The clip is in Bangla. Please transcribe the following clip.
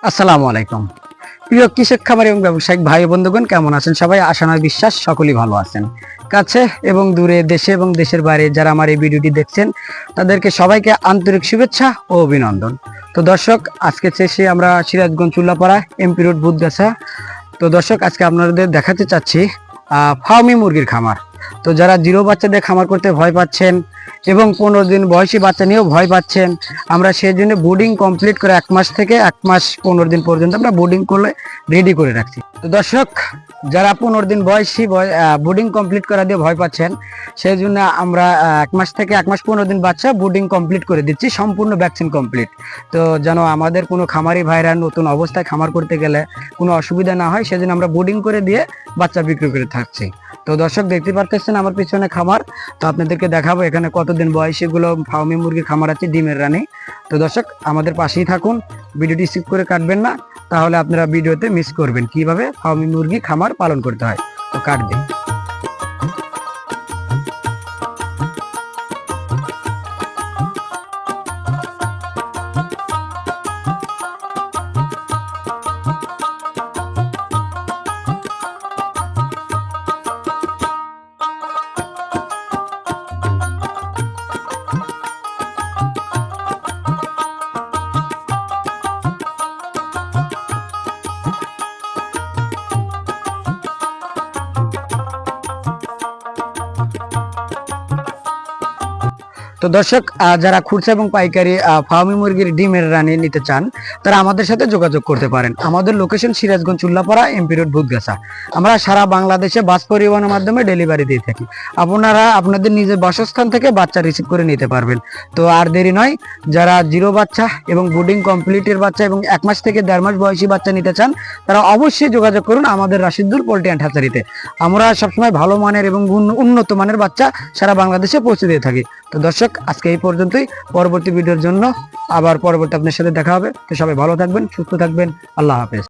আসসালামু আলাইকুম। প্রিয় কৃষক খামার এবং ব্যবসায়িক ভাই বন্ধুগণ, কেমন আছেন সবাই? আশা নয় বিশ্বাস সকলেই ভালো আছেন। কাছে এবং দূরে, দেশে এবং দেশের বাইরে যারা আমার এই ভিডিওটি দেখছেন তাদেরকে সবাইকে আন্তরিক শুভেচ্ছা ও অভিনন্দন। তো দর্শক, আজকে শেষে আমরা সিরাজগঞ্জ চুল্লাপাড়া এমপি রোড বুধগাছা। তো দর্শক, আজকে আপনাদের দেখাতে চাচ্ছি ফার্মি মুরগির খামার। তো যারা জিরো বাচ্চাদের খামার করতে ভয় পাচ্ছেন এবং 15 দিন বয়সী বাচ্চা নিয়েও ভয় পাচ্ছেন, আমরা সেই জন্য বোর্ডিং কমপ্লিট করে 1 মাস থেকে 1 মাস 15 দিন পর্যন্ত আমরা বোর্ডিং করে রেডি করে রাখছি। তো দর্শক, যারা 15 দিন বয়সী বোর্ডিং কমপ্লিট করা দিয়ে ভয় পাচ্ছেন, সেই জন্য আমরা 1 মাস থেকে 1 মাস 15 দিন বাচ্চা বোর্ডিং কমপ্লিট করে দিচ্ছি, সম্পূর্ণ ভ্যাকসিন কমপ্লিট। তো যেন আমাদের কোনো খামারি ভাইরা নতুন অবস্থায় খামার করতে গেলে কোনো অসুবিধা না হয়, সেজন্য আমরা বোর্ডিং করে দিয়ে বাচ্চা বিক্রি করে থাকছি। তো দর্শক, দেখতে পাচ্ছেন আমার পিছনে খামার। তো আপনাদেরকে দেখাবো এখানে কতদিন বয়সী গুলো ফার্মি মুরগির খামার আছে, ডিমের রানী। তো দর্শক, আমাদের পাশেই থাকুন, ভিডিওটি স্কিপ করে কাটবেন না, তাহলে আপনারা ভিডিওতে মিস করবেন কিভাবে ফার্মি মুরগি খামার পালন করতে হয়। তো কাটবেন। তো দর্শক, যারা খুচরা এবং পাইকারি ফার্মি মুরগির ডিমের রানী নিতে চান, তারা আমাদের সাথে যোগাযোগ করতে পারেন। আমাদের লোকেশন সিরাজগঞ্জ চুল্লাপাড়া এমপি রোড বুধগাছা। আমরা সারা বাংলাদেশে বাস পরিবহনের মাধ্যমে ডেলিভারি দিয়ে থাকি। আপনারা আপনাদের নিজের বাসস্থান থেকে বাচ্চা রিসিভ করে নিতে পারবেন। তো আর দেরি নয়, যারা জিরো বাচ্চা এবং বোর্ডিং কমপ্লিটের বাচ্চা এবং 1 মাস থেকে 1.5 মাস বয়সী বাচ্চা নিতে চান, তারা অবশ্যই যোগাযোগ করুন আমাদের রাশিদুর পোল্ট্রি অ্যান্ড হ্যাচারিতে। আমরা সবসময় ভালো মানের এবং উন্নত মানের বাচ্চা সারা বাংলাদেশে পৌঁছে দিয়ে থাকি। তো দর্শক, আজকে এই পর্যন্তই। পরবর্তী ভিডিওর জন্য আবার পরবর্তী আপনার সাথে দেখা হবে। তো সবাই ভালো থাকবেন, সুস্থ থাকবেন। আল্লাহ হাফেজ।